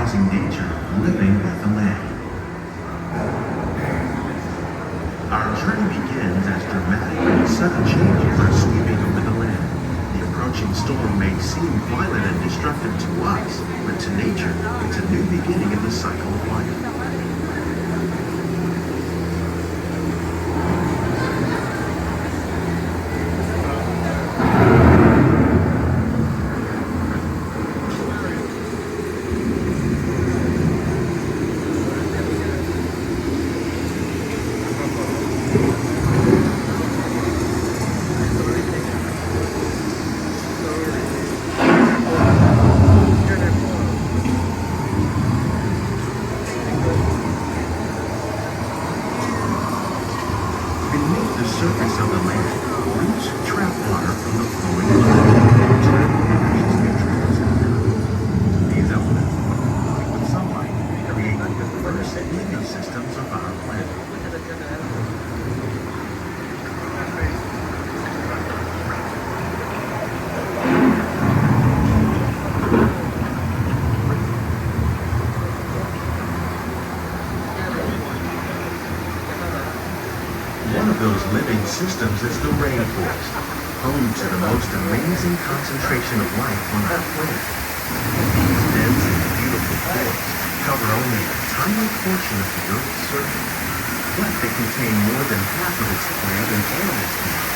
surprising nature of living with the land. Our journey begins as dramatic and sudden changes are sweeping over the land. The approaching storm may seem violent and destructive to us, but to nature, it's a new beginning in the cycle of life. Surface of the land, roots trap water from the flowing land, turning precious nutrients into food. These elements, combined with sunlight, create the diverse ecosystems of our planet. One of those living systems is the rainforest, home to the most amazing concentration of life on our planet. These dense and beautiful forests cover only a tiny portion of the Earth's surface, but they contain more than half of its plant and animal species.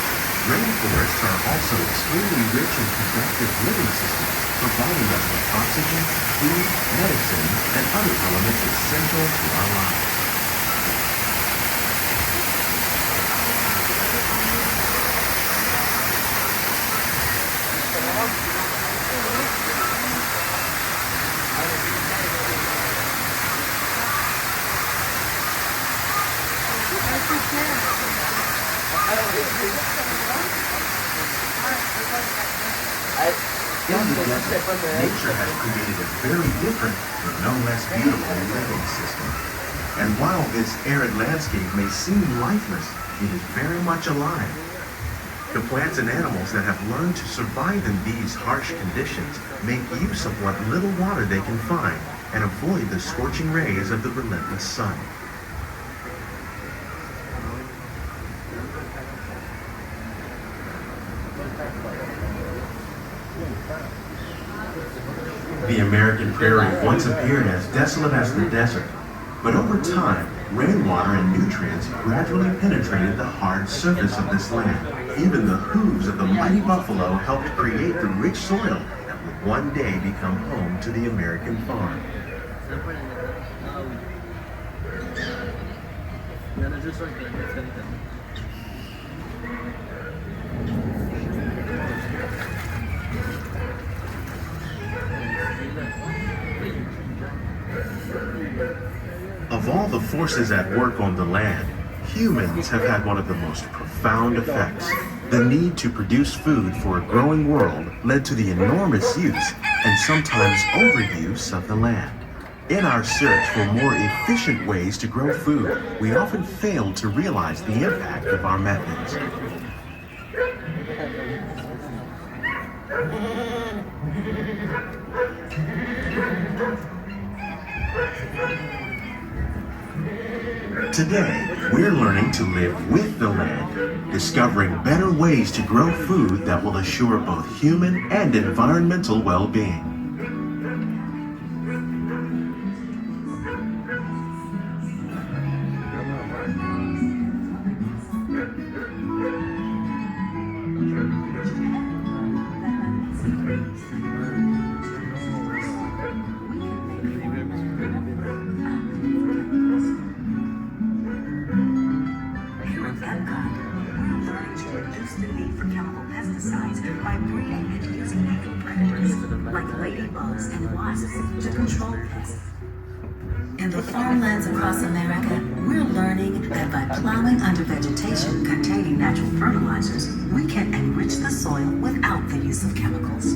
Rainforests are also extremely rich and productive living systems, providing us with oxygen, food, medicine, and other elements essential to our lives. In the desert, nature has created a very different, but no less beautiful living system. And while this arid landscape may seem lifeless, it is very much alive. The plants and animals that have learned to survive in these harsh conditions make use of what little water they can find and avoid the scorching rays of the relentless sun. The American prairie once appeared as desolate as the desert, but over time, rainwater and nutrients gradually penetrated the hard surface of this land. Even the hooves of the mighty buffalo helped create the rich soil that would one day become home to the American farm. Of all the forces at work on the land, humans have had one of the most profound effects. The need to produce food for a growing world led to the enormous use and sometimes overuse of the land. In our search for more efficient ways to grow food, we often fail to realize the impact of our methods. Today, we're learning to live with the land, discovering better ways to grow food that will assure both human and environmental well-being. By breeding and using natural predators like ladybugs and wasps to control pests. In the farmlands across America, we're learning that by plowing under vegetation containing natural fertilizers, we can enrich the soil without the use of chemicals.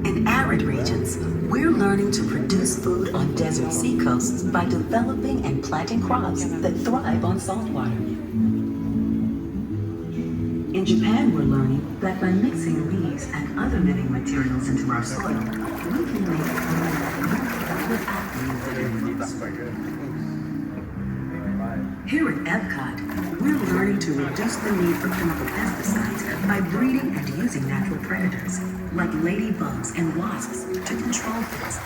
In arid regions, we're learning to produce food on desert seacoasts by developing and planting crops that thrive on salt water. In Japan, we're learning that by mixing leaves and other living materials into our soil, we can make a home without Here at Epcot, we're learning to reduce the need for chemical pesticides by breeding and using natural predators, like ladybugs and wasps, to control pests.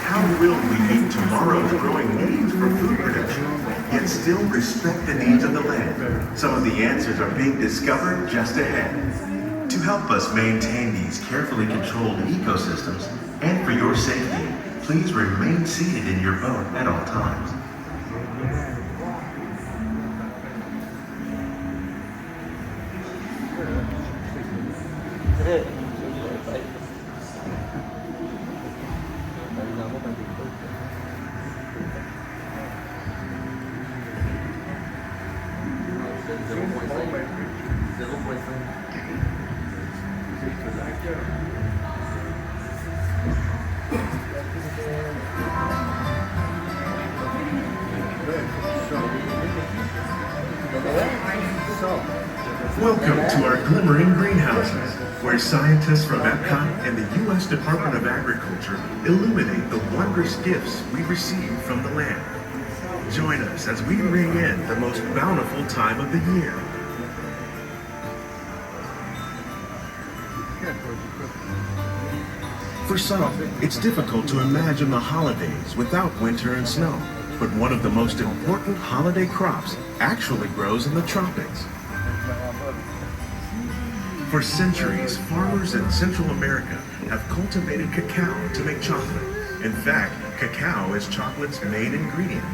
How will we meet tomorrow's growing needs for food production, yet still respect the needs of the land? Some of the answers are being discovered just ahead. To help us maintain these carefully controlled ecosystems, and for your safety, please remain seated in your boat at all times. Welcome to our Glimmering greenhouses, where scientists from Epcot and the U.S. Department of Agriculture illuminate the wondrous gifts we receive from the land. Join us as we ring in the most bountiful time of the year. For some, it's difficult to imagine the holidays without winter and snow, but one of the most important holiday crops actually grows in the tropics. For centuries, farmers in Central America have cultivated cacao to make chocolate. In fact, cacao is chocolate's main ingredient.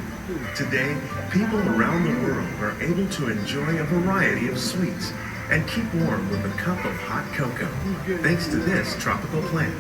Today, people around the world are able to enjoy a variety of sweets and keep warm with a cup of hot cocoa, thanks to this tropical plant.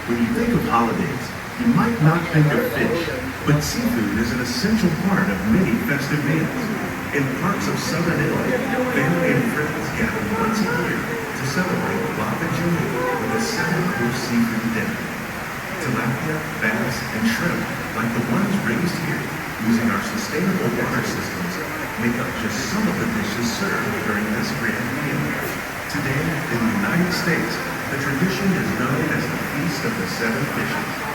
When you think of holidays, you might not think of fish, but seafood is an essential part of many festive meals. In parts of southern Italy, family and friends gather once a year to celebrate Lava June with a 7-course seafood dinner. Tilapia, bass, and shrimp, like the ones raised here using our sustainable water systems, make up just some of the dishes served during this grand meal. Today, in the United States, the tradition is known as the Feast of the Seven Fishes.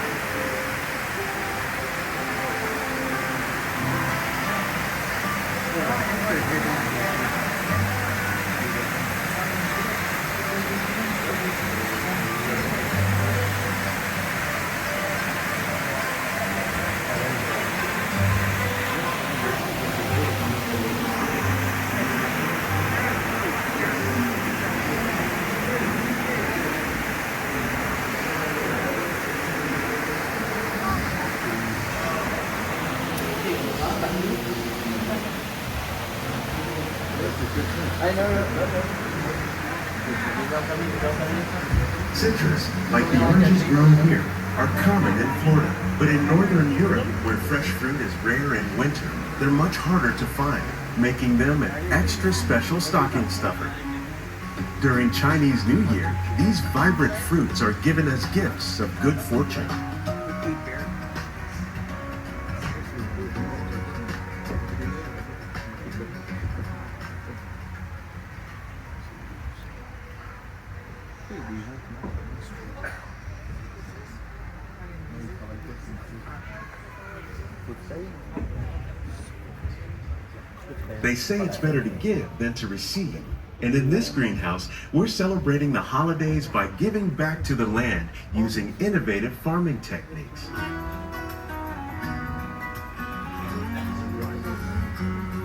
Citrus, like the oranges grown here, are common in Florida, but in northern Europe, where fresh fruit is rare in winter, they're much harder to find, making them an extra special stocking stuffer. During Chinese New Year, these vibrant fruits are given as gifts of good fortune. They say it's better to give than to receive. And in this greenhouse, we're celebrating the holidays by giving back to the land using innovative farming techniques.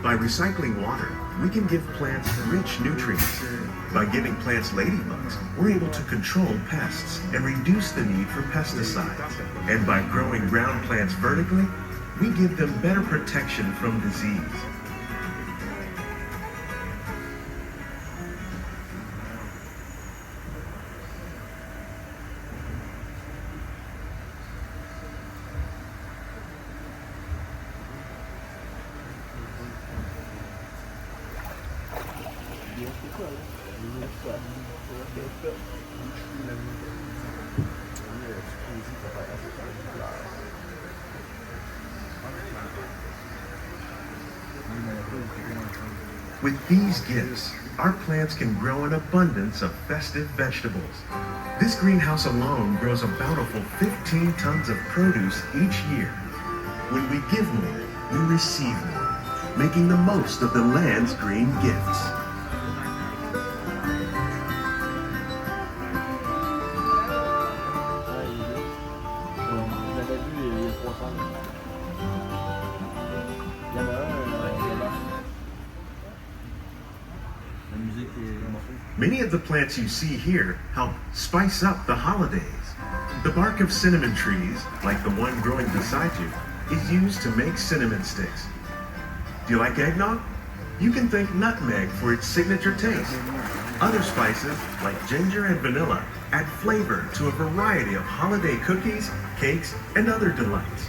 By recycling water, we can give plants rich nutrients. By giving plants ladybugs, we're able to control pests and reduce the need for pesticides. And by growing ground plants vertically, we give them better protection from disease. With these gifts, our plants can grow an abundance of festive vegetables. This greenhouse alone grows a bountiful 15 tons of produce each year. When we give more, we receive more, making the most of the land's green gifts. Many of the plants you see here help spice up the holidays. The bark of cinnamon trees, like the one growing beside you, is used to make cinnamon sticks. Do you like eggnog? You can thank nutmeg for its signature taste. Other spices, like ginger and vanilla, add flavor to a variety of holiday cookies, cakes, and other delights.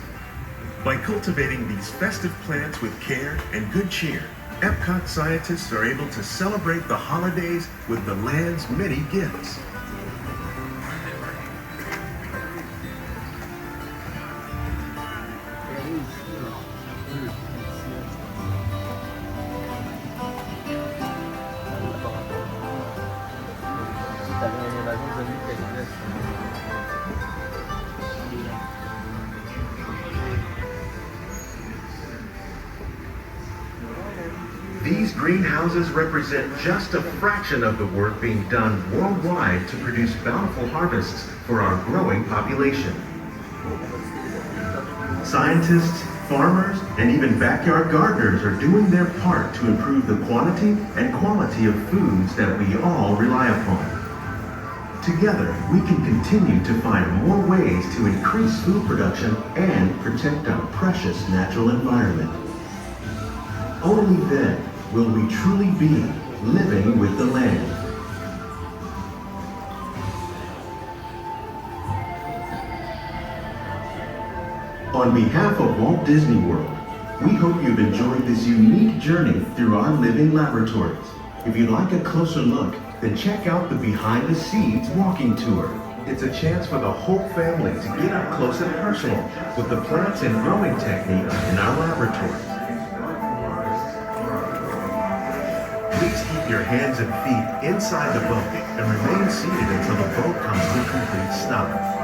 By cultivating these festive plants with care and good cheer, Epcot scientists are able to celebrate the holidays with the land's many gifts. These greenhouses represent just a fraction of the work being done worldwide to produce bountiful harvests for our growing population. Scientists, farmers, and even backyard gardeners are doing their part to improve the quantity and quality of foods that we all rely upon. Together, we can continue to find more ways to increase food production and protect our precious natural environment. Only then will we truly be living with the land. On behalf of Walt Disney World, we hope you've enjoyed this unique journey through our living laboratories. If you'd like a closer look, then check out the Behind the Seeds walking tour. It's a chance for the whole family to get up close and personal with the plants and growing techniques in our laboratories. Please keep your hands and feet inside the boat and remain seated until the boat comes to a complete stop.